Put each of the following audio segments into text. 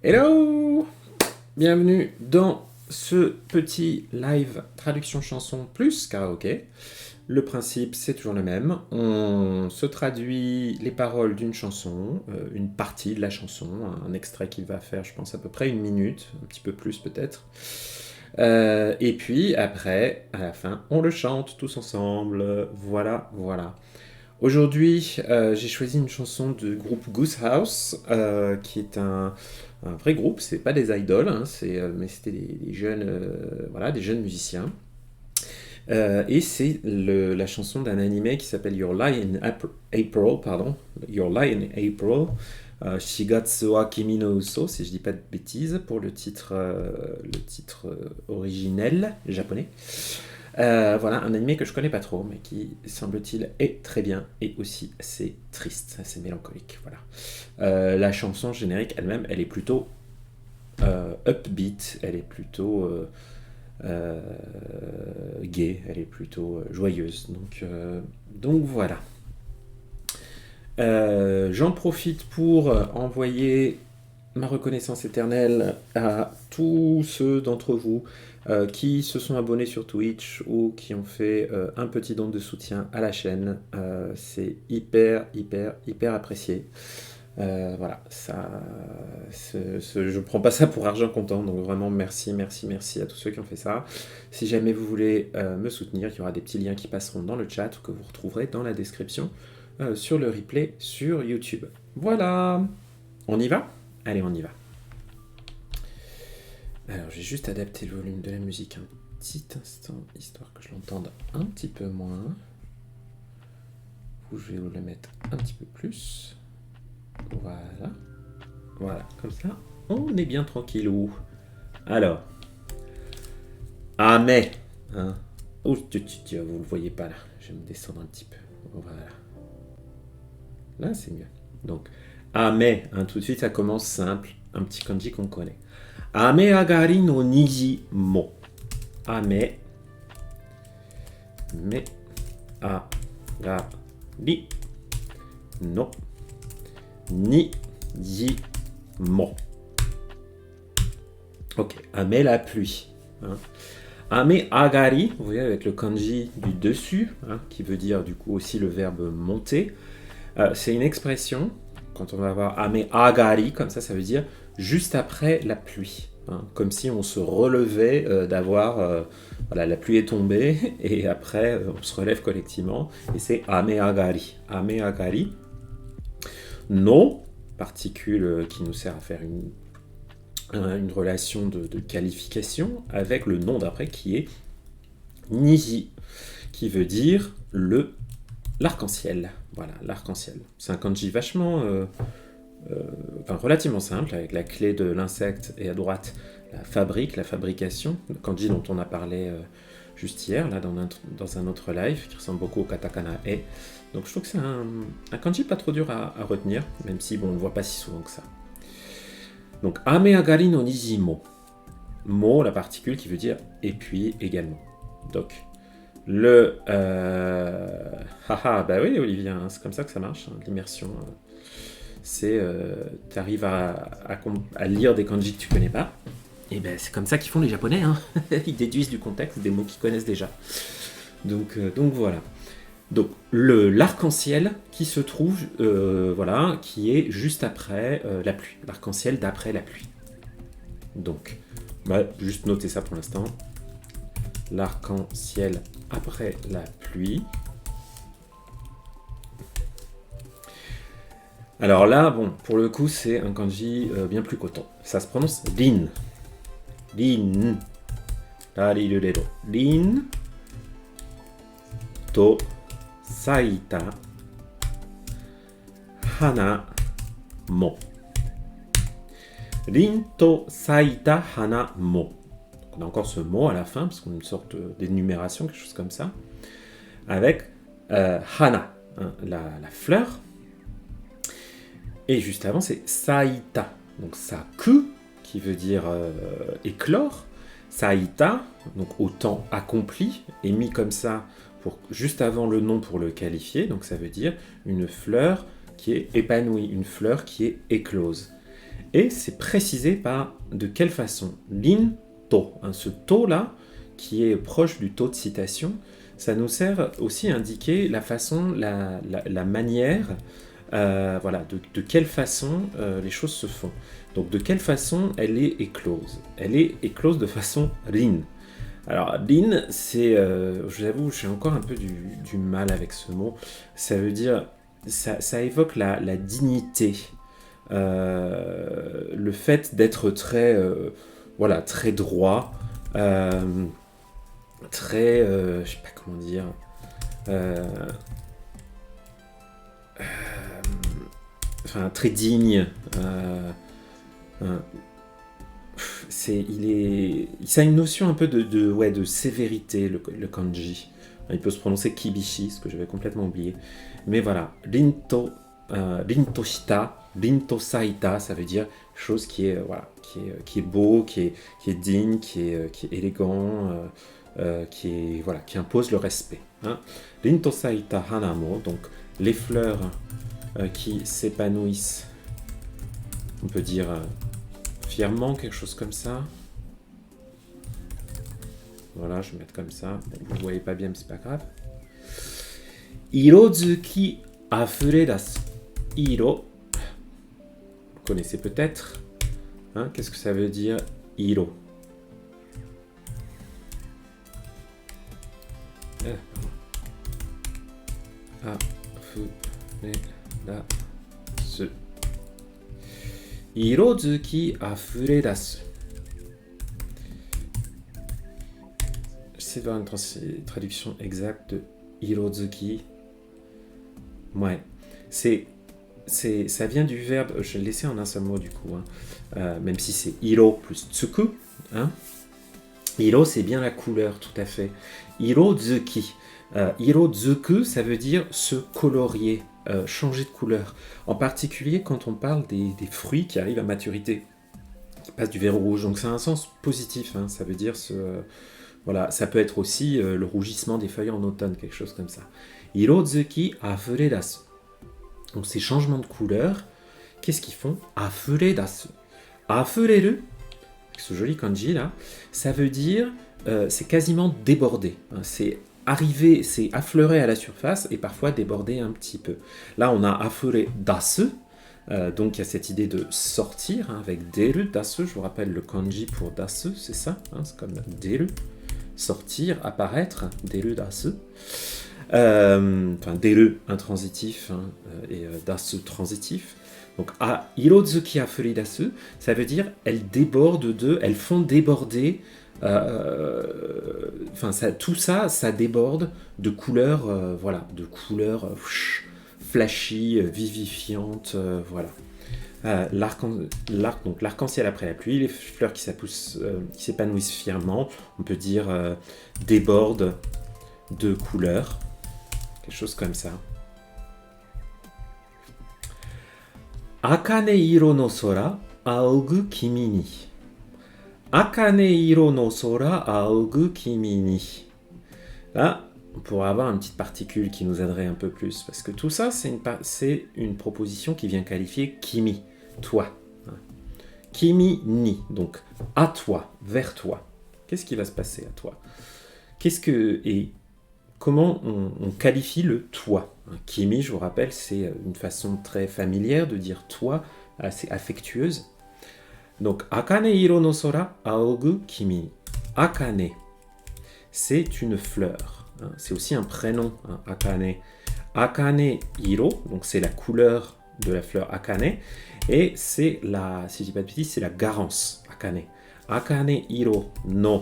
Hello! Bienvenue dans ce petit live traduction chanson plus karaoké. Le principe, c'est toujours le même. On se traduit les paroles d'une chanson, une partie de la chanson, un extrait qui va faire, je pense, à peu près une minute, un petit peu plus peut-être. Et puis après, à la fin, on le chante tous ensemble. Voilà, voilà. Aujourd'hui, j'ai choisi une chanson du groupe Goose House, qui est un vrai groupe. C'est pas des idoles, hein, mais c'était des jeunes, voilà, des jeunes musiciens. Et c'est la chanson d'un animé qui s'appelle Your Lie in April, pardon, Your Lie in April. Shigatsu wa Kimi no Uso, si je dis pas de bêtises, pour le titre originel japonais. Voilà, un animé que je connais pas trop, mais qui, semble-t-il, est très bien et aussi assez triste, assez mélancolique. Voilà. La chanson générique elle-même, elle est plutôt upbeat, elle est plutôt euh, gay, elle est plutôt joyeuse. Donc voilà. J'en profite pour envoyer ma reconnaissance éternelle à tous ceux d'entre vous qui se sont abonnés sur Twitch ou qui ont fait un petit don de soutien à la chaîne. C'est hyper, hyper, hyper apprécié. Voilà, je ne prends pas ça pour argent comptant, donc vraiment merci, merci, merci à tous ceux qui ont fait ça. Si jamais vous voulez me soutenir, il y aura des petits liens qui passeront dans le chat ou que vous retrouverez dans la description sur le replay sur YouTube. Voilà, on y va? Allez, on y va. Alors, j'ai juste adapté le volume de la musique un petit instant, histoire que je l'entende un petit peu moins. Je vais vous le mettre un petit peu plus. Voilà. Voilà, comme ça, on est bien tranquillou. Alors. Ah mais hein. Oh, vous le voyez pas là. Je vais me descendre un petit peu. Voilà. Là, c'est mieux. Donc, ame, hein, tout de suite, ça commence simple. Un petit kanji qu'on connaît. Ame agari no niji mo. Ame. Me. Agari. No. Niji mo. Ok. Ame, la pluie. Hein. Ame agari, vous voyez, avec le kanji du dessus, hein, qui veut dire du coup aussi le verbe monter. C'est une expression, quand on va avoir ame agari, comme ça veut dire juste après la pluie. Hein, comme si on se relevait d'avoir... voilà, la pluie est tombée, et après on se relève collectivement, et c'est ame agari. Ame agari. No, particule qui nous sert à faire une relation de qualification avec le nom d'après qui est niji, qui veut dire l'arc-en-ciel. Voilà, l'arc-en-ciel. C'est un kanji vachement, relativement simple, avec la clé de l'insecte et à droite la fabrication, le kanji dont on a parlé juste hier, là, dans un autre live, qui ressemble beaucoup au katakana e. Donc je trouve que c'est un kanji pas trop dur à retenir, même si bon, on ne le voit pas si souvent que ça. Donc, ame agari no niji mo. Mo, la particule qui veut dire et puis également. Donc, haha, bah oui, Olivia, hein, c'est comme ça que ça marche, hein, l'immersion. C'est. Tu arrives à lire des kanji que tu connais pas. Et ben, c'est comme ça qu'ils font les Japonais, hein. Ils déduisent du contexte des mots qu'ils connaissent déjà. Donc voilà. Donc l'arc-en-ciel qui se trouve, voilà, qui est juste après la pluie. L'arc-en-ciel d'après la pluie. Donc, juste noter ça pour l'instant. L'arc-en-ciel après la pluie. Alors là, bon, pour le coup, c'est un kanji bien plus coton. Ça se prononce rin. Rin. Rin. To. Saita hana mo. Rin to saita hana mo. On a encore ce mot à la fin, parce qu'on a une sorte d'énumération, quelque chose comme ça, avec hana, hein, la fleur. Et juste avant, c'est saita. Donc saku, qui veut dire éclore. Saita, donc au temps accompli, et mis comme ça juste avant le nom pour le qualifier, donc ça veut dire une fleur qui est épanouie, une fleur qui est éclose. Et c'est précisé par de quelle façon. Rin to, hein, ce to-là, qui est proche du to de citation, ça nous sert aussi à indiquer la façon, la manière, voilà, de quelle façon les choses se font. Donc de quelle façon elle est éclose. Elle est éclose de façon rin. Alors rin, c'est, je vous avoue, j'ai encore un peu du mal avec ce mot. Ça veut dire, ça évoque la dignité. Le fait d'être très, voilà, très droit, très, je sais pas comment dire, enfin très digne. Ça a une notion un peu de sévérité, le kanji. Il peut se prononcer kibishi, ce que j'avais complètement oublié. Mais voilà, rinto shita, rinto saita, ça veut dire chose qui est, voilà, qui est beau, qui est digne, qui est élégant, qui impose le respect. Hein. Rinto saita hanamo, donc les fleurs qui s'épanouissent, on peut dire fièrement, quelque chose comme ça. Voilà, je vais mettre comme ça. Bon, vous ne voyez pas bien, mais c'est pas grave. Irozuki afuredasu. Iro. Vous connaissez peut-être. Hein, qu'est-ce que ça veut dire iro? Afuredasu. Irozuki afuredasu. J'essaie de voir une traduction exacte de Irozuki. Ouais. Ça vient du verbe, je l'ai laissé en un seul mot du coup, hein. Même si c'est Iro plus Tsuku. Hein. Iro, c'est bien la couleur, tout à fait. Irozuki. Irozuku, ça veut dire se colorier, changer de couleur. En particulier quand on parle des fruits qui arrivent à maturité, qui passent du vert au rouge. Donc c'est un sens positif, hein. Ça veut dire voilà, ça peut être aussi le rougissement des feuilles en automne, quelque chose comme ça. Irozuki afuredasu. Donc ces changements de couleur, qu'est-ce qu'ils font? Afuredasu. Afureru, ce joli kanji là, ça veut dire, c'est quasiment déborder. Hein, c'est arriver, c'est affleurer à la surface et parfois déborder un petit peu. Là on a afuredasu, donc il y a cette idée de sortir, hein, avec deru, dasu, je vous rappelle le kanji pour dasu, c'est ça, hein, c'est comme deru. Sortir, apparaître, deru dasu. Enfin, deru intransitif, hein, et dasu transitif. Donc, irozuki afuridasu, ça veut dire elles débordent elles font déborder. Enfin, tout ça, ça déborde de couleurs, voilà, de couleurs flashy, vivifiantes, voilà. Donc l'arc-en-ciel après la pluie, les fleurs qui s'épanouissent fièrement, on peut dire débordent de couleurs, quelque chose comme ça. Akane iro no sora aogu kimi ni. Akane iro no sora aogu kimi ni. Là, on pourrait avoir une petite particule qui nous aiderait un peu plus, parce que tout ça, c'est une proposition qui vient qualifier kimi, toi. Kimi ni, donc à toi, vers toi. Qu'est-ce qui va se passer à toi? Et comment on qualifie le toi? Kimi, je vous rappelle, c'est une façon très familière de dire toi, assez affectueuse. Donc, akane iro no sora aogu kimi. Akane, c'est une fleur. C'est aussi un prénom, hein, akane. Akane iro, donc c'est la couleur de la fleur akane, et c'est si je dis pas de bêtises, c'est la garance, akane. Akane iro no,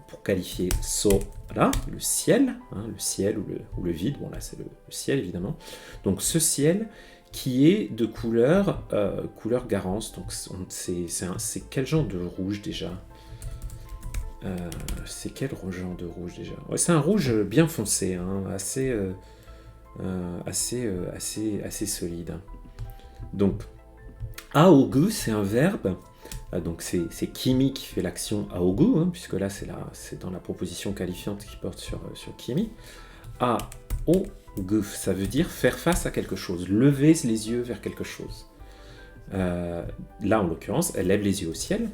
pour qualifier sora, le ciel, hein, le ciel ou le vide, bon là c'est le ciel évidemment. Donc ce ciel qui est de couleur garance, donc c'est quel genre de rouge déjà? C'est quel genre de rouge déjà? Ouais, c'est un rouge bien foncé, hein, assez solide. Donc, aogu, c'est un verbe. Donc, c'est kimi qui fait l'action aogu, hein, puisque là, c'est dans la proposition qualifiante qui porte sur kimi. Aogu, ça veut dire faire face à quelque chose, lever les yeux vers quelque chose. Là, en l'occurrence, elle lève les yeux au ciel.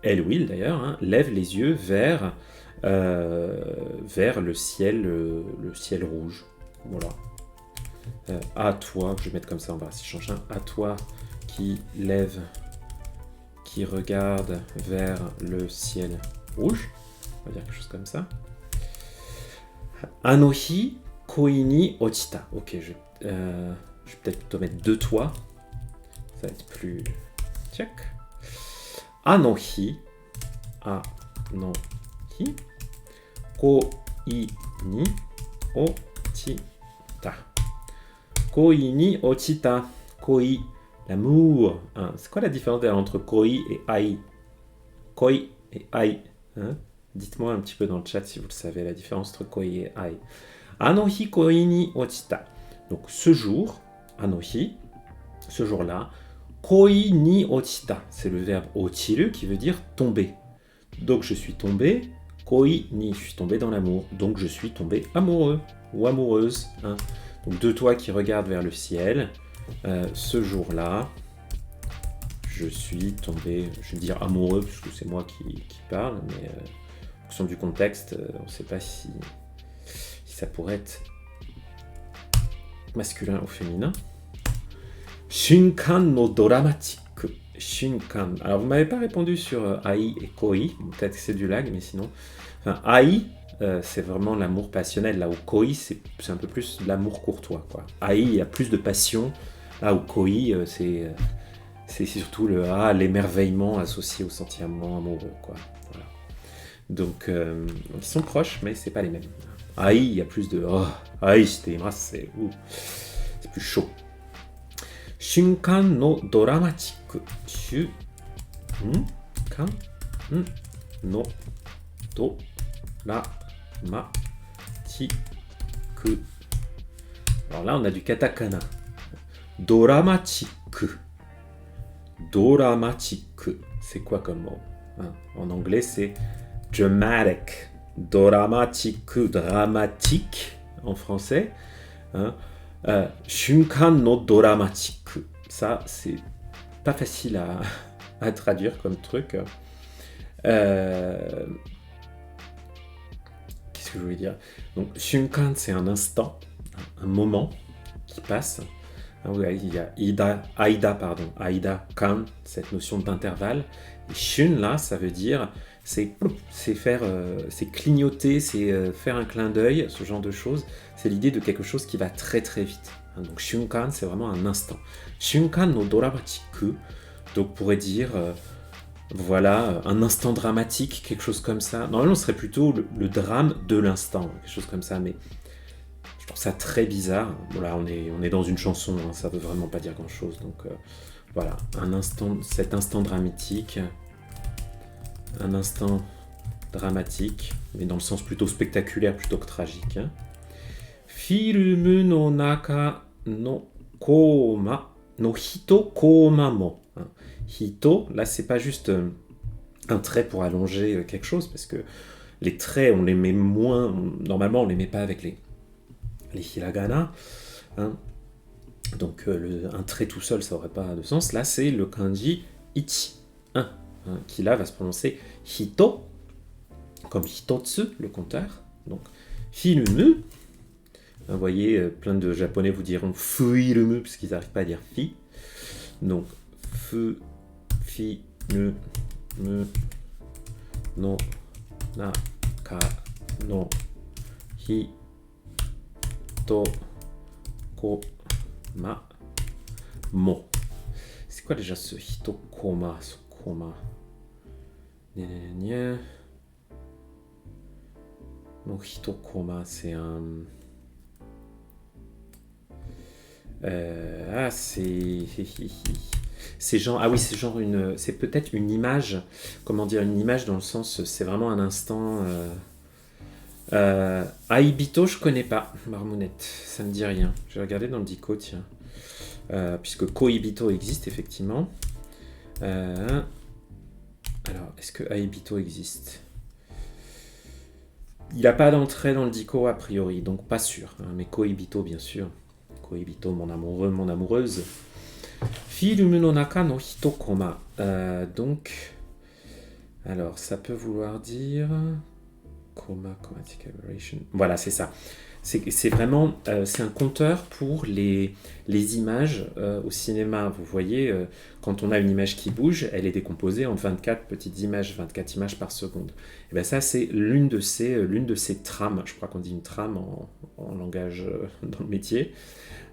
Elle, Will, d'ailleurs, hein, lève les yeux vers le ciel rouge. Voilà. À toi, je vais mettre comme ça, on va s'y changer un. À toi qui regarde vers le ciel rouge. On va dire quelque chose comme ça. Anohi koini ochita. Ok, je vais peut-être plutôt mettre deux toits. Ça va être plus... Check. Anohi. Anohi. Koi ni ochita. Koi ni ochita. Koi, l'amour. Hein. C'est quoi la différence entre koi et ai? Koi et ai. Hein? Dites-moi un petit peu dans le chat si vous le savez, la différence entre koi et ai. Anohi koi ni ochita. Donc ce jour, anohi, ce jour-là, koi ni ochita, c'est le verbe ochiru qui veut dire tomber. Donc je suis tombé, koi ni, je suis tombé dans l'amour. Donc je suis tombé amoureux ou amoureuse. Hein. Donc de toi qui regardes vers le ciel, ce jour-là, je suis tombé, je vais dire amoureux, puisque c'est moi qui parle, mais en fonction du contexte, on ne sait pas si ça pourrait être masculin ou féminin. Shunkan no dramatique. Shunkan. Alors, vous ne m'avez pas répondu sur ai et koi. Peut-être que c'est du lag, mais sinon. Enfin, ai, c'est vraiment l'amour passionnel. Là où koi, c'est un peu plus l'amour courtois. Quoi. Ai, il y a plus de passion. Là où koi, c'est surtout l'émerveillement associé au sentiment amoureux. Quoi. Voilà. Donc, ils sont proches, mais c'est pas les mêmes. Ai, il y a plus de... Oh, ai, c'est plus chaud. Shunkan no dramatique. Shunkan no dramatique. Alors là, on a du katakana. Dramatique. Dramatique. C'est quoi comme mot? En anglais, c'est dramatic. Dramatique. Dramatique en français. Shunkan no dramatique. Ça, c'est pas facile à traduire comme truc. Qu'est-ce que je voulais dire? Donc, shunkan, c'est un instant, un moment qui passe. Il y a Aida, kan, cette notion d'intervalle. Et shun, là, ça veut dire, c'est clignoter, c'est faire un clin d'œil, ce genre de choses. C'est l'idée de quelque chose qui va très très vite. Donc shunkan, c'est vraiment un instant. Shunkan no dramatique, donc pourrait dire, voilà, un instant dramatique, quelque chose comme ça. Normalement, ce serait plutôt le drame de l'instant, quelque chose comme ça, mais je trouve ça très bizarre. Voilà, on est dans une chanson, hein, ça veut vraiment pas dire grand-chose. Donc voilà, cet instant dramatique, un instant dramatique, mais dans le sens plutôt spectaculaire plutôt que tragique. Hein. Filmu no naka no koma no hito koma mo. Hito, là c'est pas juste un trait pour allonger quelque chose, parce que les traits on les met moins, normalement on les met pas avec les hiragana. Hein. Donc un trait tout seul ça aurait pas de sens. Là c'est le kanji ichi, 1, hein, qui là va se prononcer hito, comme hitotsu, le compteur. Donc filmu. Vous voyez, plein de japonais vous diront fuirumu parce qu'ils n'arrivent pas à dire fi. Donc, fi, nu, mu, no, na, ka, no, hi, to, ko, ma, mo. C'est quoi déjà ce hitokoma, ce koma? Donc, hitokoma, c'est un... c'est genre, ah oui, c'est genre c'est peut-être une image, comment dire, une image dans le sens, c'est vraiment un instant. Aibito, je connais pas, Marmounette, ça me dit rien. Je vais regarder dans le dico, tiens, puisque Koibito existe effectivement. Alors, est-ce que Aibito existe? Il n'a pas d'entrée dans le dico a priori, donc pas sûr. Hein, mais Koibito, bien sûr. koibito, mon amoureux, mon amoureuse. Film no naka no hitokoma. Donc, alors, ça peut vouloir dire... Chromatic aberration. Voilà, c'est ça. C'est vraiment c'est un compteur pour les images au cinéma. Vous voyez, quand on a une image qui bouge, elle est décomposée en 24 petites images, 24 images par seconde. Et bien ça, c'est l'une de ces trames. Je crois qu'on dit une trame en langage dans le métier.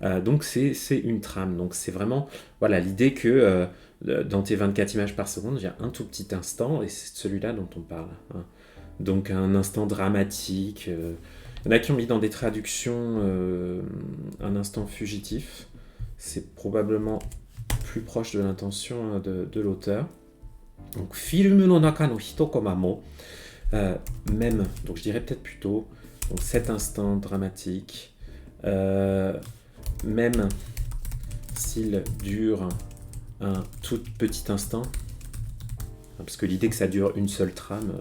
Donc c'est une trame. Donc c'est vraiment voilà, l'idée que dans tes 24 images par seconde, il y a un tout petit instant, et c'est celui-là dont on parle. Hein. Donc un instant dramatique. Il y en a qui ont mis dans des traductions un instant fugitif. C'est probablement plus proche de l'intention de l'auteur. Donc, film no naka no hitokoma mo. Même, donc je dirais peut-être plutôt, donc cet instant dramatique, même s'il dure un tout petit instant, parce que l'idée que ça dure une seule trame,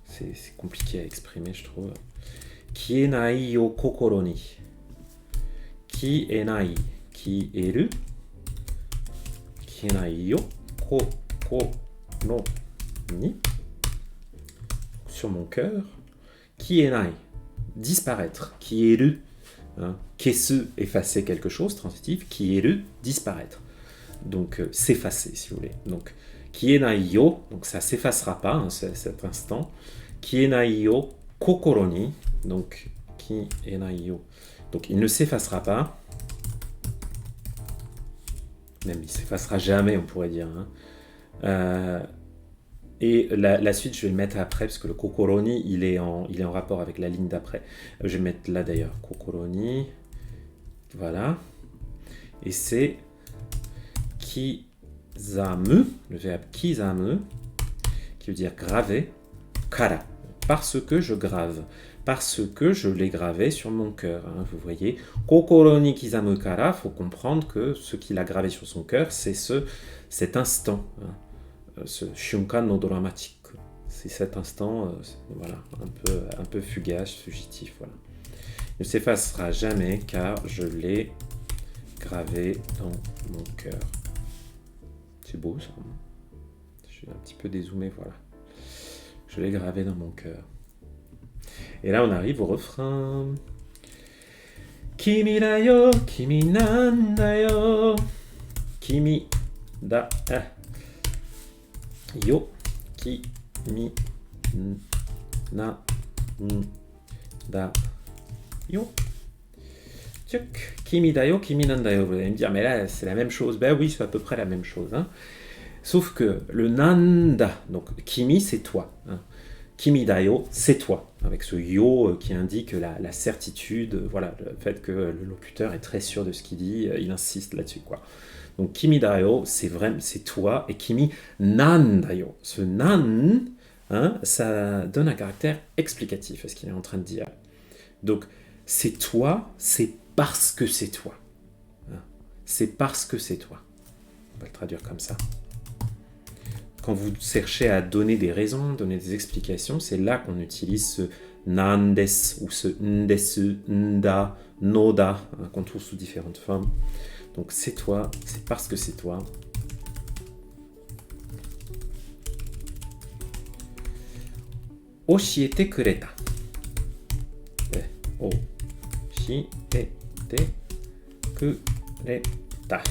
c'est compliqué à exprimer, je trouve. Kienai yo kokoro ni. Kienai, kieru. Kienai yo kokoro ni. Sur mon cœur. Kienai, disparaître. Kieru, hein, kesu, effacer quelque chose, transitif. Kieru, disparaître. Donc s'effacer, si vous voulez. Donc kienai yo, donc ça s'effacera pas, hein, cet instant. Kienai yo kokoro ni. Donc, kienai yo. Donc, il ne s'effacera pas. Même, il s'effacera jamais, on pourrait dire. Hein. Et la suite, je vais le mettre après, parce que le kokoro ni, il est en rapport avec la ligne d'après. Je vais le mettre là, d'ailleurs. Kokoro ni. Voilà. Et c'est kizamu, le verbe kizamu, qui veut dire graver. Kara. Parce que je grave. Parce que je l'ai gravé sur mon cœur. Hein, vous voyez, kokoro ni kizamu kara, il faut comprendre que ce qu'il a gravé sur son cœur, c'est cet instant, hein, ce shunkan no dramatique. C'est cet instant, voilà, un peu fugace, fugitif. Voilà. Il ne s'effacera jamais car je l'ai gravé dans mon cœur. C'est beau ça. Je suis un petit peu dézoomé, voilà. Je l'ai gravé dans mon cœur. Et là, on arrive au refrain. Kimi da yo, kimi nan da yo. Kimi da yo, kimi na da yo. Tchouk. Kimi da yo, kimi nan da yo. Vous allez me dire, mais là, c'est la même chose. Ben oui, c'est à peu près la même chose. Hein. Sauf que le nanda, donc kimi, c'est toi. Hein. Kimi da yo, c'est toi, avec ce yo qui indique la certitude, voilà, le fait que le locuteur est très sûr de ce qu'il dit, il insiste là-dessus, quoi. Donc kimi da yo, c'est vrai, c'est toi, et kimi nan da yo, ce nan, hein, ça donne un caractère explicatif à ce qu'il est en train de dire. Donc c'est toi, c'est parce que c'est toi. Hein. C'est parce que c'est toi. On va le traduire comme ça. Quand vous cherchez à donner des raisons, donner des explications, c'est là qu'on utilise ce nandes ou ce ndesu, nda, noda, hein, qu'on trouve sous différentes formes. Donc c'est toi, c'est parce que c'est toi. Oshiete kureta. Oshiete kureta.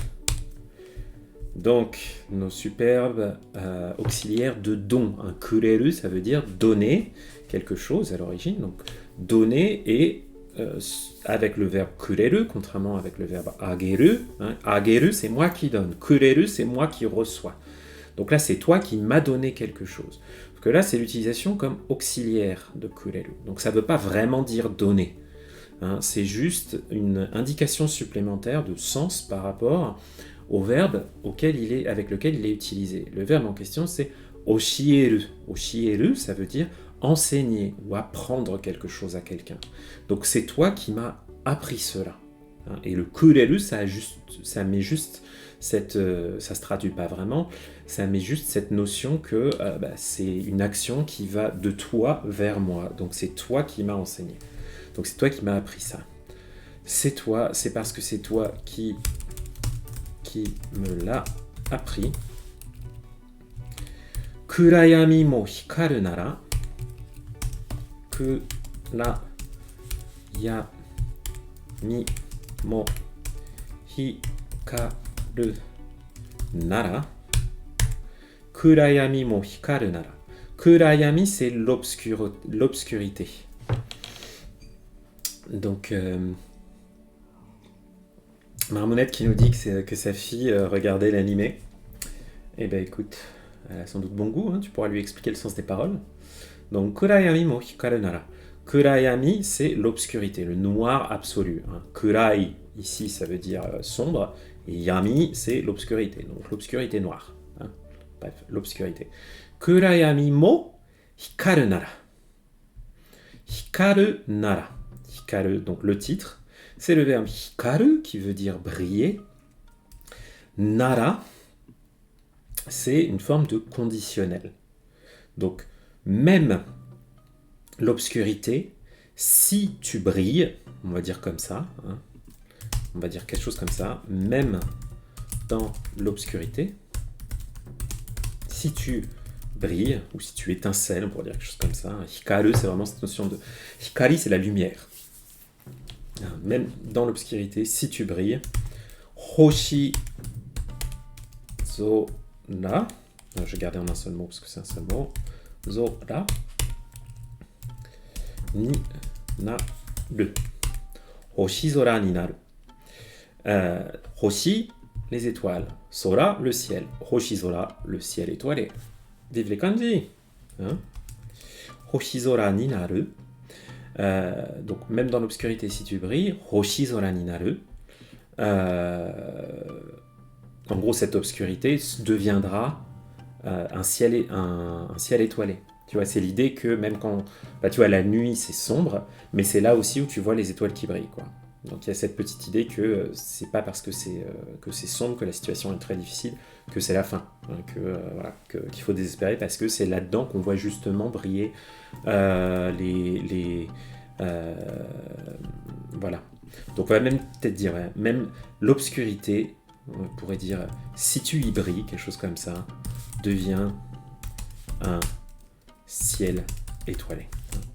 Donc, nos superbes auxiliaires de don. Un kureru, ça veut dire donner quelque chose à l'origine. Donc, donner et avec le verbe kureru, contrairement avec le verbe ageru. Hein, ageru, c'est moi qui donne. Kureru, c'est moi qui reçois. Donc là, c'est toi qui m'as donné quelque chose. Parce que là, c'est l'utilisation comme auxiliaire de kureru. Donc, ça ne veut pas vraiment dire donner. Hein, c'est juste une indication supplémentaire de sens par rapport au verbe avec lequel il est utilisé. Le verbe en question, c'est oshieru. Oshieru, ça veut dire enseigner ou apprendre quelque chose à quelqu'un. Donc c'est toi qui m'as appris cela. Et le kureru, ça met juste cette... ça se traduit pas vraiment, ça met juste cette notion que c'est une action qui va de toi vers moi. Donc c'est toi qui m'as enseigné. Donc c'est toi qui m'as appris ça. c'est toi, c'est parce que c'est toi qui me l'a appris. Kurayami mo hikaru nara. Kurayami mo hikaru nara. Kurayami mo hikaru nara. Kurayami, c'est l'obscurité. Donc, Marmonette qui nous dit que sa fille regardait l'animé. Eh ben écoute, elle a sans doute bon goût, hein, tu pourras lui expliquer le sens des paroles. Donc, Kurayami mo hikaru nara. Kurayami, c'est l'obscurité, le noir absolu. Hein. Kurai, ici, ça veut dire sombre. Et yami, c'est l'obscurité, donc l'obscurité noire. Hein. Bref, l'obscurité. Kurayami mo hikaru nara. Hikaru nara. Hikaru, donc le titre, c'est le verbe hikaru qui veut dire briller. Nara, c'est une forme de conditionnel. Donc, même l'obscurité, si tu brilles, on va dire comme ça, hein, on va dire quelque chose comme ça, même dans l'obscurité, si tu brilles, ou si tu étincelles, pour dire quelque chose comme ça, hikaru, c'est vraiment cette notion de... Hikari, c'est la lumière. Même dans l'obscurité, si tu brilles, hoshi zora, je vais garder en un seul mot parce que c'est un seul mot, zora ni naru. Hoshi zora ni naru. Hoshi, les étoiles. Sora, le ciel. Hoshi zora, le ciel étoilé. Vive les kanji. Hein? Hoshi zora ni naru. Donc même dans l'obscurité, si tu brilles, hoshi zora ni naru. En gros, cette obscurité deviendra un ciel étoilé. Tu vois, c'est l'idée que même quand, tu vois, la nuit c'est sombre, mais c'est là aussi où tu vois les étoiles qui brillent, quoi. Donc il y a cette petite idée que c'est pas parce que c'est sombre que la situation est très difficile que c'est la fin, hein, qu'il faut désespérer parce que c'est là-dedans qu'on voit justement briller voilà. Donc on va même peut-être dire, même l'obscurité, on pourrait dire, si tu y brilles, quelque chose comme ça, devient un ciel étoilé.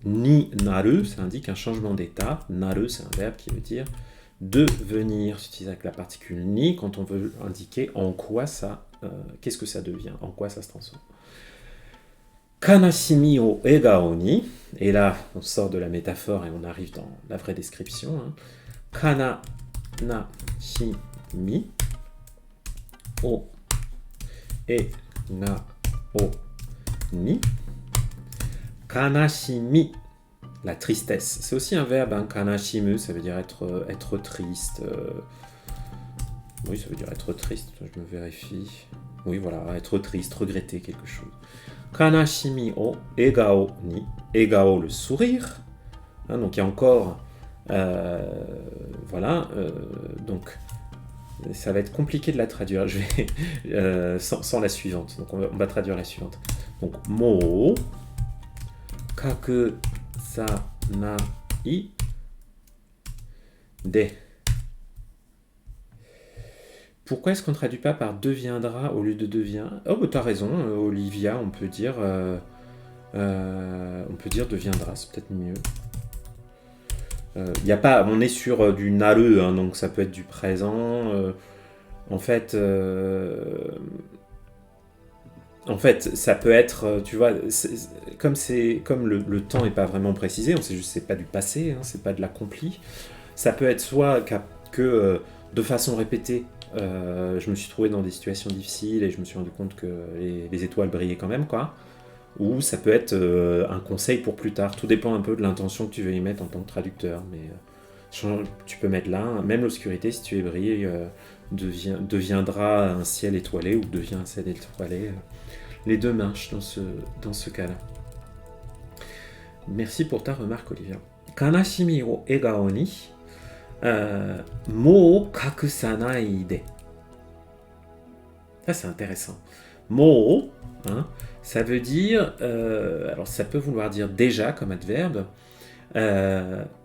Ni naru, ça indique un changement d'état. Naru, c'est un verbe qui veut dire devenir. J'utilise avec la particule ni quand on veut indiquer en quoi ça, qu'est-ce que ça devient, en quoi ça se transforme. Kanashimi o egao ni, et là on sort de la métaphore et on arrive dans la vraie description. Hein. Kanashimi o egao ni. Kanashimi, la tristesse. C'est aussi un verbe, hein, kanashimu, ça veut dire être triste. Oui, ça veut dire être triste, je me vérifie. Oui, voilà, être triste, regretter quelque chose. Kanashimi o egao ni. Egao, le sourire. Hein, donc il y a encore... donc ça va être compliqué de la traduire. Je vais sans la suivante. Donc on va traduire la suivante. Donc mo... kakusanai de. Pourquoi est-ce qu'on ne traduit pas par deviendra au lieu de devient? Oh, bah t'as raison, Olivia, on peut dire deviendra, c'est peut-être mieux. Y a pas, on est sur du naru, hein, donc ça peut être du présent. En fait, ça peut être, tu vois, comme le temps n'est pas vraiment précisé, on sait juste que c'est pas du passé, hein, c'est pas de l'accompli. Ça peut être soit que de façon répétée, je me suis trouvé dans des situations difficiles et je me suis rendu compte que les étoiles brillaient quand même, quoi. Ou ça peut être un conseil pour plus tard. Tout dépend un peu de l'intention que tu veux y mettre en tant que traducteur. Mais tu peux mettre là, même l'obscurité, si tu es brillé, deviendra un ciel étoilé ou devient un ciel étoilé. Les deux marchent dans ce cas-là. Merci pour ta remarque, Olivia. Kanashimi o egao ni mo kakusanai de. Ça, c'est intéressant. Mo, hein, ça veut dire... alors, ça peut vouloir dire déjà comme adverbe.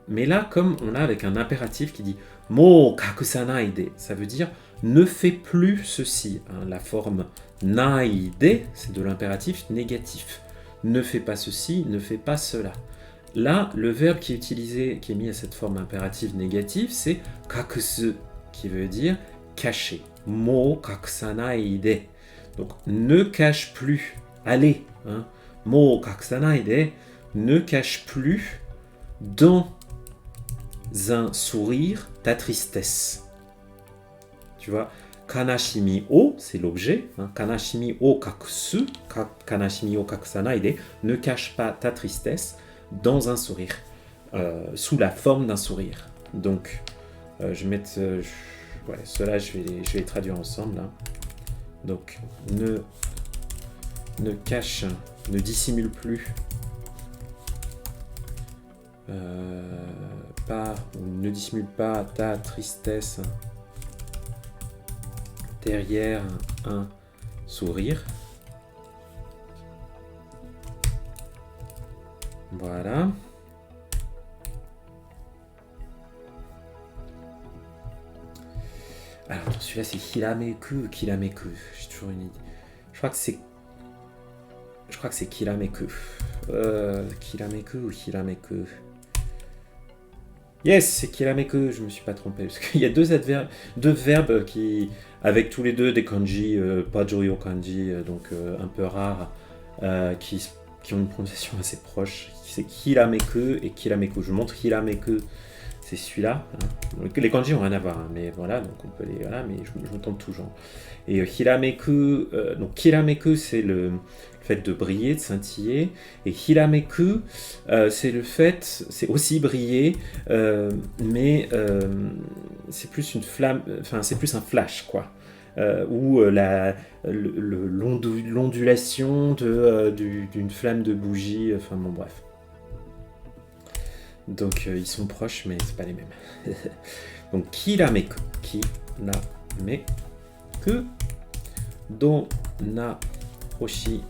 Mais là, comme on a avec un impératif qui dit mo kakusanaide, ça veut dire ne fais plus ceci. Hein. La forme naide, c'est de l'impératif négatif. Ne fais pas ceci, ne fais pas cela. Là, le verbe qui est utilisé, qui est mis à cette forme impérative négative, c'est kakusu, qui veut dire cacher. Mo kakusanaide. Donc, ne cache plus. Allez, hein. Mo kakusanaide, ne cache plus dans un sourire ta tristesse. Tu vois, kanashimi o, c'est l'objet. Hein. Kanashimi o kakusu, kanashimi o kakusanaide, ne cache pas ta tristesse dans un sourire, sous la forme d'un sourire. Donc, je vais mettre... ouais, ceux-là, je vais les traduire ensemble. Là. Donc, ne cache, ne dissimule plus pas, ou ne dissimule pas ta tristesse derrière un sourire. Voilà. Alors, celui-là, c'est Hirameku ou Kirameku. J'ai toujours une idée. Je crois que c'est Kirameku. Kirameku ou Hirameku. Yes, c'est Kirameku, je me suis pas trompé. Parce qu'il y a deux verbes qui, avec tous les deux des kanji, pas joyo kanji, donc un peu rares, qui ont une prononciation assez proche. C'est Hirameku et Kirameku. Je vous montre Hirameku, c'est celui-là. Hein. Les kanji n'ont rien à voir, hein, mais voilà, donc on peut les. Voilà, mais je me tente toujours. Et Hirameku, donc Kirameku, c'est le fait de briller, de scintiller. Et Hirameku, c'est le fait, c'est aussi briller, mais c'est plus une flamme, enfin c'est plus un flash, quoi. Ou l'ondulation d'une flamme de bougie, enfin bon bref. Donc ils sont proches, mais c'est pas les mêmes. Donc Kirameku, Kirameku, Donna Hoshi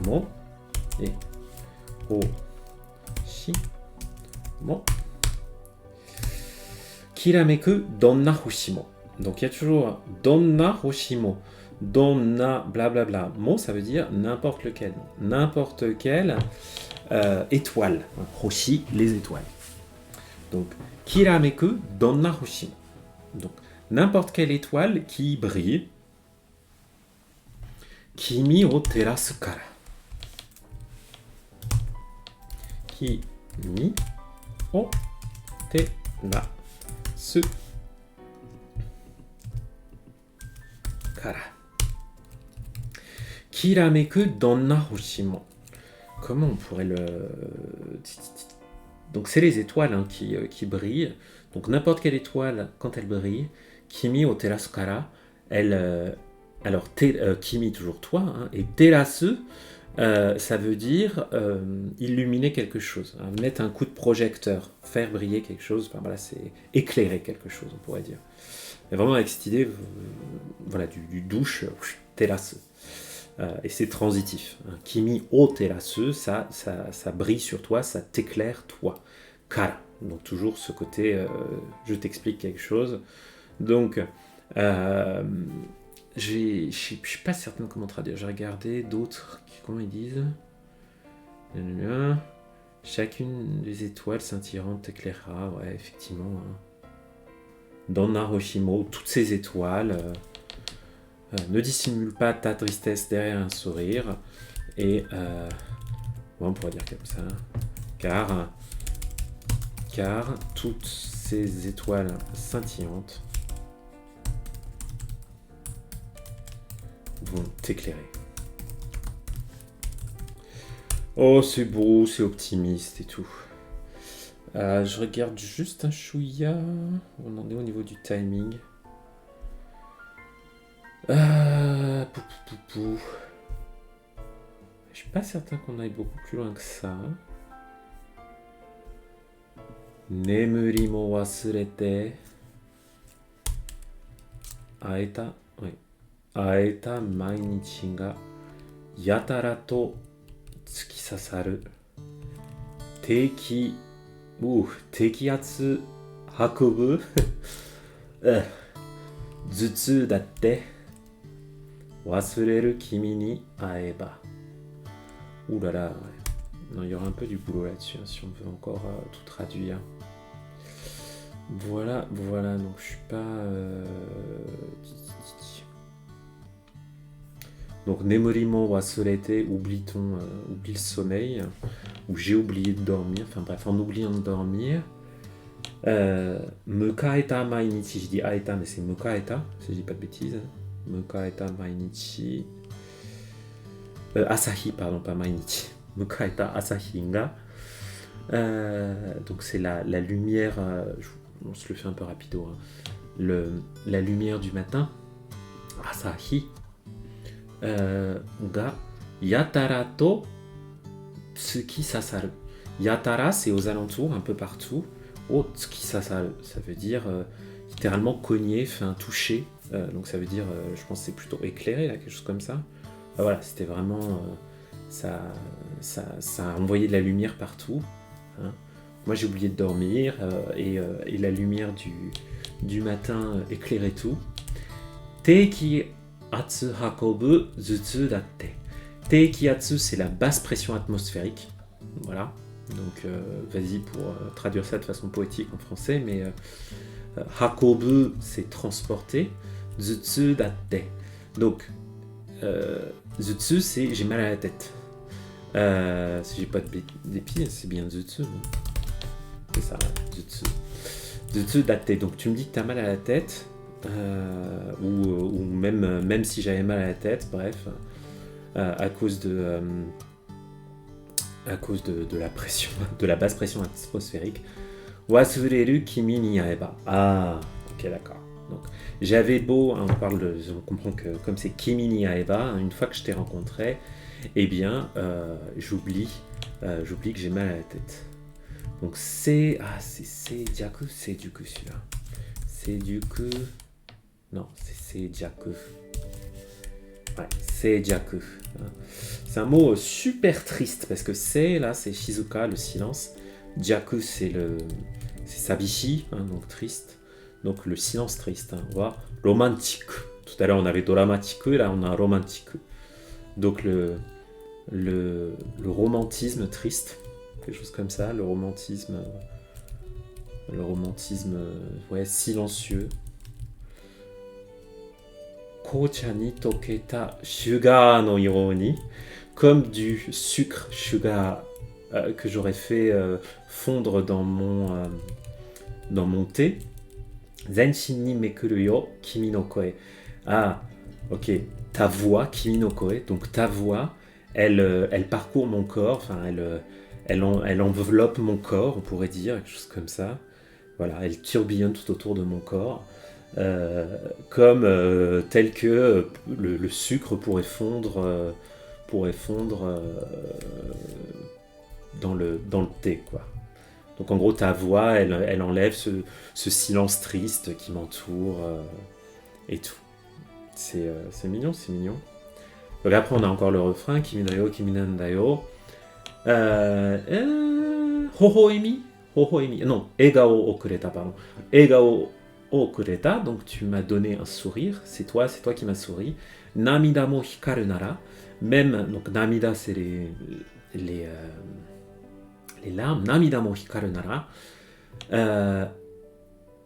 Mo et Hoshi Mo. Kirameku, Donna Hoshi Mo. Donc il y a toujours Donna Hoshi Mo. Donna blablabla. Mo, ça veut dire n'importe lequel. N'importe quelle étoile. Hoshi, les étoiles. Donc Kirameku, Donna Hoshi Mo. Donc n'importe quelle étoile qui brille. Kimi o terasu kara. Kimi o terasu kara. Kirameku donna hoshi mo. Comment on pourrait le... Donc c'est les étoiles hein, qui brillent. Donc n'importe quelle étoile, quand elle brille, Kimi o terasu kara, elle... alors, Kimi, toujours toi, hein, et terasu, ça veut dire illuminer quelque chose, hein, mettre un coup de projecteur, faire briller quelque chose, enfin, voilà, c'est éclairer quelque chose, on pourrait dire. Mais vraiment avec cette idée voilà, du douche, terasu. Et c'est transitif. Hein. Kimi o terasu, ça brille sur toi, ça t'éclaire toi. Kara, donc toujours ce côté, je t'explique quelque chose. Donc, je suis pas certain comment traduire. J'ai regardé d'autres, comment ils disent. Chacune des étoiles scintillantes t'éclairera, ouais, effectivement. Hein. Dans Narushimo, toutes ces étoiles, ne dissimule pas ta tristesse derrière un sourire. Et, ouais, on pourrait dire comme ça. Car toutes ces étoiles scintillantes vont t'éclairer. Oh, c'est beau, c'est optimiste et tout. Je regarde juste un chouïa. On en est au niveau du timing. Je suis pas certain qu'on aille beaucoup plus loin que ça. Nemuri mo wasurete aeta. Oui. 会えた毎日がやたらと突き刺さる定期 tekiatsu hakobu. 頭痛だって。忘れる君に会えば. Ouh là là, ouais. Non, il y aura un peu du boulot là-dessus, hein, si on veut encore tout traduire. Voilà, donc je suis pas... Donc, nemurimo wasurete, oublie le sommeil, ou j'ai oublié de dormir, enfin bref, en oubliant de dormir. Mukaeta mainichi, je dis aeta, mais c'est mukaeta, si je dis pas de bêtises. Mukaeta mainichi. Asahi, pardon, pas mainichi. Mukaeta asahi nga. Donc c'est la lumière, on se le fait un peu rapido, hein. La lumière du matin. Asahi. Ga yatara to tsuki sasaru. Yatara, c'est aux alentours, un peu partout. Oh, tsuki sasaru, ça veut dire littéralement cogner, enfin toucher. Donc ça veut dire, je pense que c'est plutôt éclairé, là, quelque chose comme ça. Voilà, c'était vraiment... ça a envoyé de la lumière partout. Hein. Moi j'ai oublié de dormir et la lumière du matin éclairait tout. Teiki atsu hakobu zutsu datte. Teiki atsu, c'est la basse pression atmosphérique. Voilà. Donc vas-y pour traduire ça de façon poétique en français, mais hakobu, c'est transporter. Zutsu datte. Donc zutsu, c'est j'ai mal à la tête. Si j'ai pas d'épi, c'est bien zutsu. C'est ça, zutsu. Zutsu datte. Donc tu me dis que t'as mal à la tête, ou même si j'avais mal à la tête, bref, à cause de la pression, de la basse pression atmosphérique. Wasureru kimi ni aeba. Ah, ok, d'accord. Donc, j'avais beau, hein, on comprend que comme c'est kimi ni aeba, hein, une fois que je t'ai rencontré, eh bien, j'oublie que j'ai mal à la tête. Donc c'est jaku, c'est du coup celui-là. C'est du coup, non, c'est jaku. Ouais, c'est jaku. C'est un mot super triste parce que c'est là, c'est Shizuka, le silence. Jaku, c'est sabishi, hein, donc triste. Donc le silence triste. Hein. On voit romantique. Tout à l'heure on avait dramatique, là on a romantique. Donc le romantisme triste, quelque chose comme ça, le romantisme ouais, silencieux. Kocha ni toketa sugar no yoni, comme du sucre sugar que j'aurais fait fondre dans mon thé. Zenshin ni mekuru yo kimi no koe. Ah, ok, ta voix, kimi no koe, donc ta voix, elle parcourt mon corps, enfin elle enveloppe mon corps, on pourrait dire, quelque chose comme ça. Voilà, elle tourbillonne tout autour de mon corps, comme tel que le sucre pourrait fondre dans le thé, quoi. Donc en gros, ta voix, elle enlève ce silence triste qui m'entoure et tout. C'est mignon, c'est mignon. Donc après, on a encore le refrain, Kimi da yo, Kimi nan da yo. Hohoemi, non, Egao okureta, pardon. Egao okureta, donc tu m'as donné un sourire, c'est toi qui m'as souri. Namida mo hikaru nara, même, donc namida, c'est les larmes. Namida mo hikaru nara.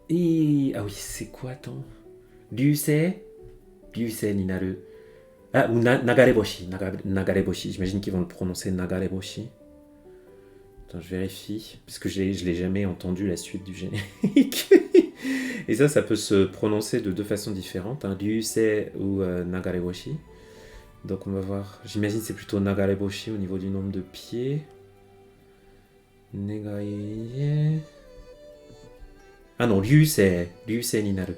Et, ah oui, c'est quoi, attends? Ryusei ni naru. Ah, ou Nagareboshi. Nagareboshi. J'imagine qu'ils vont le prononcer Nagareboshi. Attends, je vérifie. Parce que je l'ai jamais entendu la suite du générique. Et ça peut se prononcer de deux façons différentes. Hein, Ryusei ou Nagareboshi. Donc on va voir. J'imagine que c'est plutôt Nagareboshi au niveau du nombre de pieds. Negaie. Ah non, Ryusei ni naru.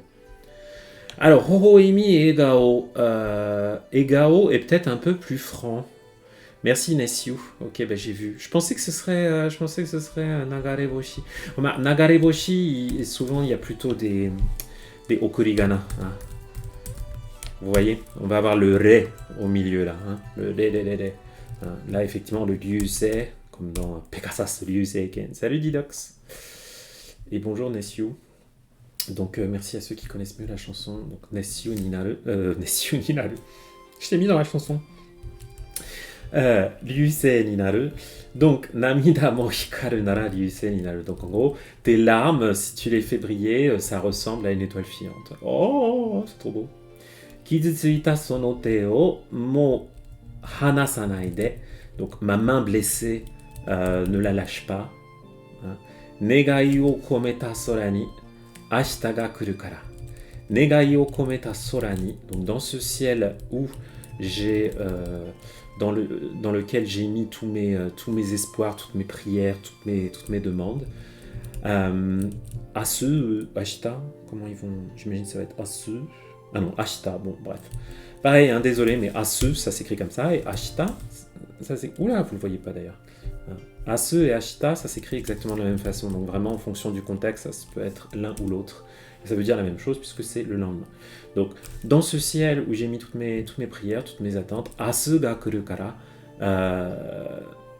Alors, Hohoemi et Egao. Egao est peut-être un peu plus franc. Merci Nessiu. Ok, bah j'ai vu. Je pensais que ce serait Nagareboshi. Nagareboshi, souvent il y a plutôt des okurigana. Hein. Vous voyez, on va avoir le re au milieu là. Hein. Le re. Hein. Là, effectivement, le ryusei, comme dans Pegasus Ryuseiken. Salut Didox. Et bonjour Nessiu. Donc merci à ceux qui connaissent mieux la chanson. Donc Nessiu Ninaru. Nessiu Ninaru. Je t'ai mis dans la chanson. Ryusei Ninaru. Donc Namida mo hikaru nara ryusei Ninaru. Donc en gros, tes larmes, si tu les fais briller, ça ressemble à une étoile filante. Oh, c'est trop beau. Kizutsuita sono te o mo hanasanai de. Donc ma main blessée, ne la lâche pas. Negai o kometa sora ni ashita ga kuru kara. Negai o kometa sora ni. Donc dans ce ciel où j'ai dans lequel j'ai mis tous mes espoirs, toutes mes prières, toutes mes demandes. Asu, ashita, comment ils vont, j'imagine que ça va être asu. Ah non, ashita, bon bref. Pareil, hein, désolé, mais asu, ça s'écrit comme ça, et ashita, ça s'écrit... Oula, vous le voyez pas d'ailleurs. Asu et ashita, ça s'écrit exactement de la même façon, donc vraiment en fonction du contexte, ça peut être l'un ou l'autre. Et ça veut dire la même chose puisque c'est le lendemain. Donc, dans ce ciel où j'ai mis toutes mes prières, toutes mes attentes, asu ga kuru kara,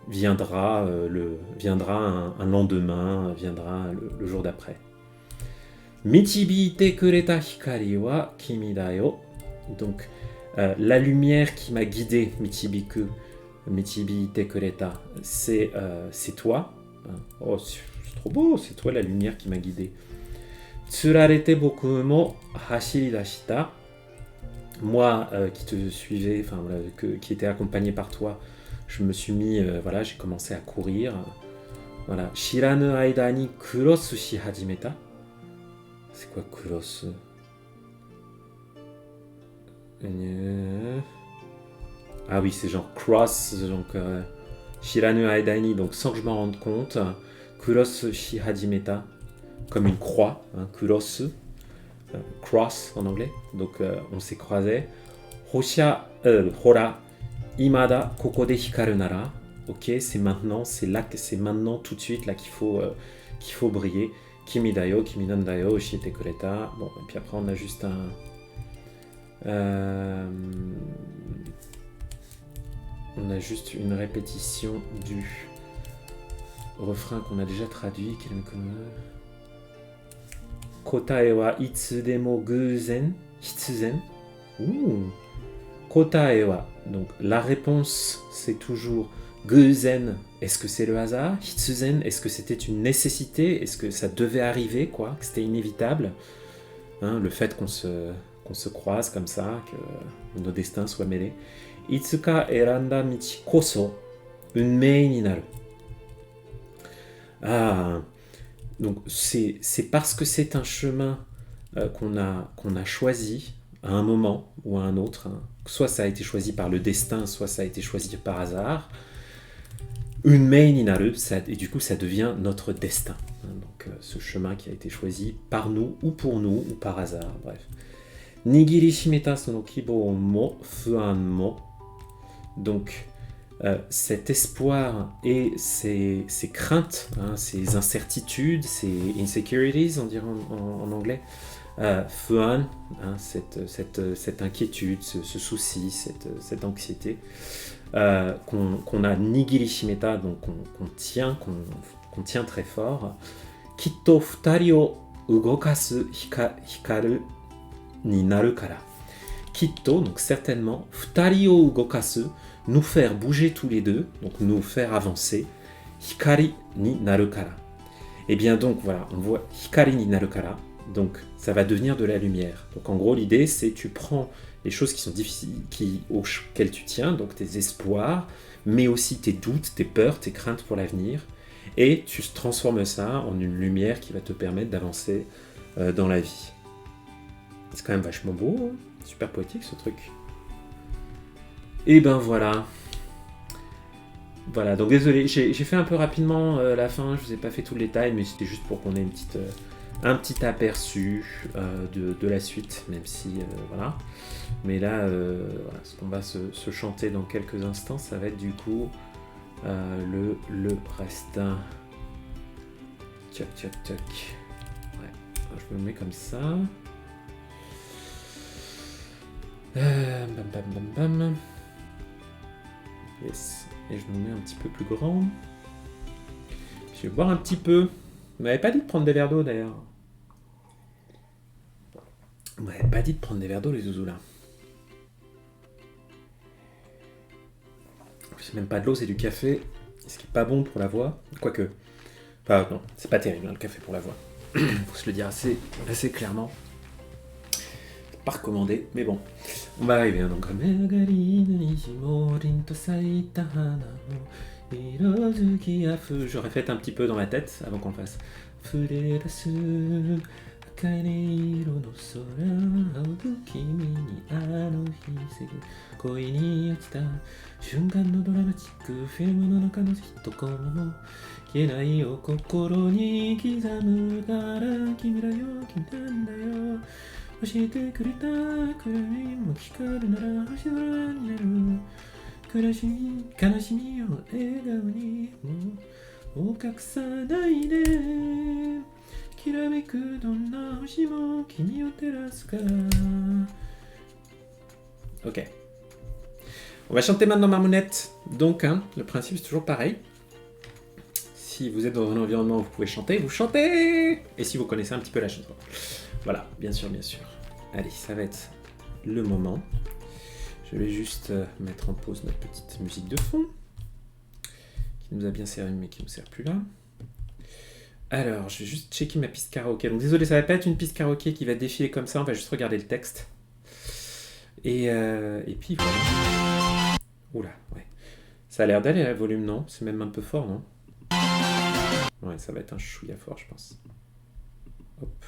viendra un lendemain, viendra le jour d'après. Michibiite kureta hikari wa kimi da yo. Donc, la lumière qui m'a guidé, Michibiite kureta, c'est toi. Oh, c'est trop beau, c'est toi la lumière qui m'a guidé. Tsurarete boku mo hashiri dashita. Moi qui te suivais, enfin voilà, qui était accompagné par toi, je me suis mis, voilà, j'ai commencé à courir. Voilà. Shiranu aida ni cross shi hajimeta. C'est quoi cross? Ah oui, c'est genre cross, donc Shiranu aida ni, donc sans que je m'en rende compte. Cross shi hajimeta, comme une croix, hein, cross, cross en anglais. Donc on s'est croisés. Hosha, hora, imada koko de hikaru nara. Ok, c'est maintenant, c'est maintenant tout de suite là qu'il faut briller. Kimi da yo, kimi nan da yo, oshiete kureta. Bon, et puis après on a juste on a juste une répétition du refrain qu'on a déjà traduit. Kotae wa itsu demo guzen, hitsuzen. Kotae wa, donc la réponse c'est toujours guzen, est-ce que c'est le hasard? Hitsuzen, est-ce que c'était une nécessité? Est-ce que ça devait arriver, quoi? Que c'était inévitable, hein, le fait qu'on se croise comme ça, que nos destins soient mêlés. Itsuka eranda michi koso unmei ni naru. Ah, donc c'est parce que c'est un chemin qu'on a choisi à un moment ou à un autre, hein. Soit ça a été choisi par le destin, soit ça a été choisi par hasard. Unmei ni naru, et du coup ça devient notre destin, hein. Donc ce chemin qui a été choisi par nous ou par hasard, bref. Nigiri shimeta sono kibo mo fuan mo. Donc cet espoir et ces craintes, hein, ces incertitudes, ces insecurities, on dirait en anglais, fuan, hein, cette inquiétude, ce souci, cette anxiété, qu'on a nigiri shimeta, donc qu'on tient très fort. Kitto futari o ugokasu hikaru ni naru kara. Kitto, donc certainement, futari o ugokasu, nous faire bouger tous les deux, donc nous faire avancer, hikari ni naru kara. Et bien donc voilà, on voit hikari ni naru kara, donc ça va devenir de la lumière. Donc en gros l'idée c'est tu prends les choses qui sont difficiles, auxquelles tu tiens, donc tes espoirs, mais aussi tes doutes, tes peurs, tes craintes pour l'avenir, et tu transformes ça en une lumière qui va te permettre d'avancer dans la vie. C'est quand même vachement beau, hein, super poétique ce truc. Et ben voilà. Voilà, donc désolé, j'ai fait un peu rapidement la fin, je vous ai pas fait tout le détail, mais c'était juste pour qu'on ait un petit aperçu de la suite, même si, voilà. Mais là, voilà, ce qu'on va se chanter dans quelques instants, ça va être du coup le prestin. Tchac, tchac, tchac. Ouais, je me le mets comme ça. Bam, bam, bam, bam. Yes. Et je me mets un petit peu plus grand. Je vais boire un petit peu. Vous m'avez pas dit de prendre des verres d'eau d'ailleurs. Vous m'avez pas dit de prendre des verres d'eau les zouzous là. C'est même pas de l'eau, c'est du café. Ce qui est pas bon pour la voix. Quoique. Enfin non, c'est pas terrible hein, le café pour la voix. Faut se le dire assez clairement. Pas recommandé, mais bon. On va arriver hein, donc. Je répète un petit peu dans ma tête avant qu'on le fasse. Ok. On va chanter maintenant Marmounette. Donc, hein, le principe c'est toujours pareil. Si vous êtes dans un environnement où vous pouvez chanter, vous chantez. Et si vous connaissez un petit peu la chanson. Voilà, bien sûr, bien sûr. Allez, ça va être le moment. Je vais juste mettre en pause notre petite musique de fond. Qui nous a bien servi, mais qui ne nous sert plus là. Alors, je vais juste checker ma piste karaoké. Donc désolé, ça va pas être une piste karaoké qui va défiler comme ça, on va juste regarder le texte. Et puis voilà. Oula, ouais. Ça a l'air d'aller le volume, non? C'est même un peu fort, non? Ouais, ça va être un chouïa fort, je pense. Hop.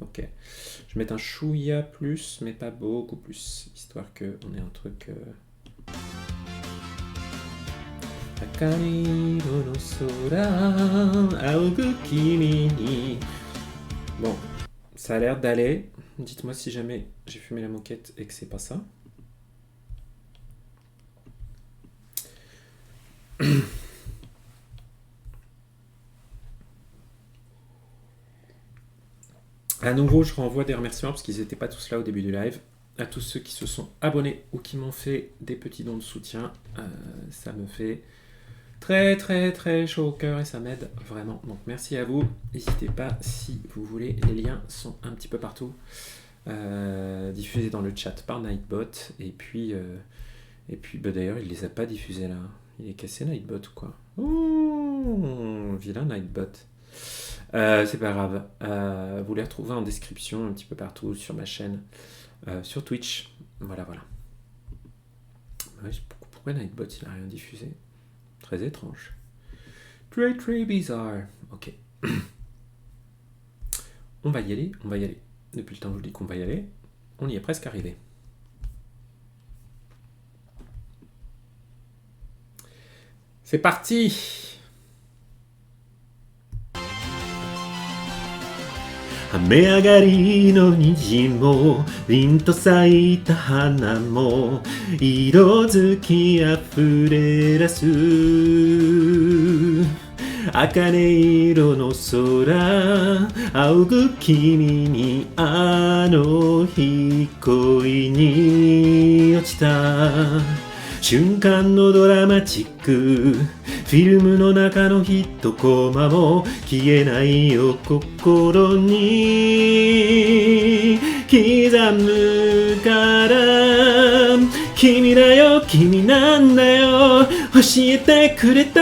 Ok. Je vais mettre un chouïa plus, mais pas beaucoup plus, histoire qu'on ait un truc... Bon, ça a l'air d'aller. Dites-moi si jamais j'ai fumé la moquette et que c'est pas ça. À nouveau, je renvoie des remerciements parce qu'ils n'étaient pas tous là au début du live. À tous ceux qui se sont abonnés ou qui m'ont fait des petits dons de soutien. Ça me fait très très très chaud au cœur et ça m'aide vraiment. Donc merci à vous. N'hésitez pas si vous voulez. Les liens sont un petit peu partout. Diffusés dans le chat par Nightbot. Et puis bah, d'ailleurs, il les a pas diffusés là. Il est cassé Nightbot ou quoi? Ouh, vilain Nightbot. C'est pas grave. Vous les retrouvez en description un petit peu partout sur ma chaîne, sur Twitch. Voilà. Ouais, pourquoi Nightbot il a rien diffusé? Très étrange. Très bizarre. Ok. On va y aller. Depuis le temps que je vous dis qu'on va y aller, on y est presque arrivé. C'est parti! 雨上がりの虹も凛と咲いた花も色づきあふれ出す茜色の空仰ぐ君にあの日恋に落ちた瞬間のドラマチックフィルムの中のヒットコマも消えないよ心に刻むから君だよ君なんだよ教えてくれた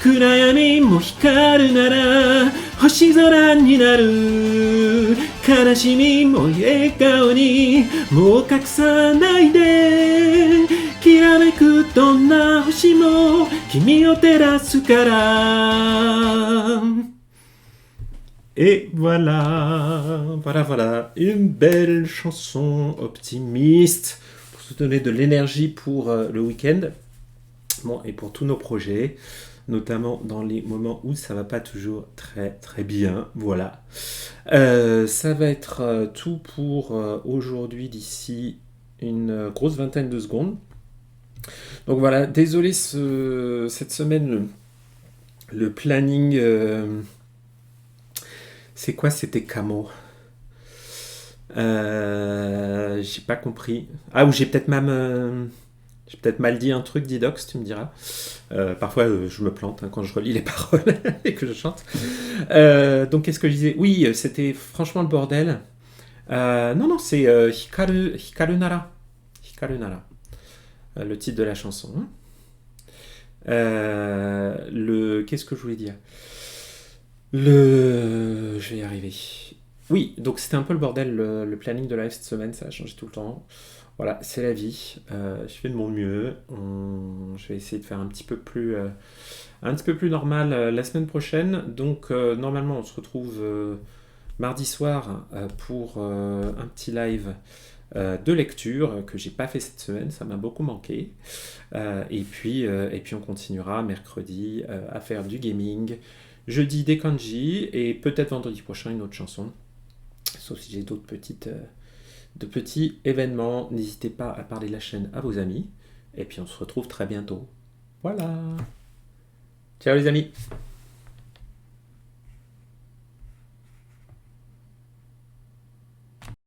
暗闇も光るなら星空になる悲しみも笑顔にもう隠さないできらめくどんな星も君を照らすから Et voilà, une belle chanson optimiste pour se donner de l'énergie pour le week-end, bon, et pour tous nos projets, notamment dans les moments où ça va pas toujours très très bien, voilà. Ça va être tout pour aujourd'hui d'ici une grosse vingtaine de secondes. Donc voilà, désolé cette semaine, Le planning, c'est quoi? C'était Camo. J'ai pas compris. Ah, ou j'ai peut-être mal dit un truc, Didox, tu me diras. Parfois, je me plante hein, quand je relis les paroles et que je chante. Donc, qu'est-ce que je disais? Oui, c'était franchement le bordel. Non, non, c'est Hikaru Nara. Hikaru Nara, le titre de la chanson. Hein. Qu'est-ce que je voulais dire? Je vais y arriver. Oui, donc c'était un peu le bordel, le planning de live cette semaine, ça a changé tout le temps. Voilà, c'est la vie. Je fais de mon mieux. Je vais essayer de faire un petit peu plus normal la semaine prochaine. Donc normalement, on se retrouve mardi soir pour un petit live de lecture que j'ai pas fait cette semaine. Ça m'a beaucoup manqué. Et puis on continuera mercredi à faire du gaming. Jeudi des kanji et peut-être vendredi prochain une autre chanson. Sauf si j'ai de petits événements. N'hésitez pas à parler de la chaîne à vos amis. Et puis on se retrouve très bientôt. Voilà. Ciao les amis.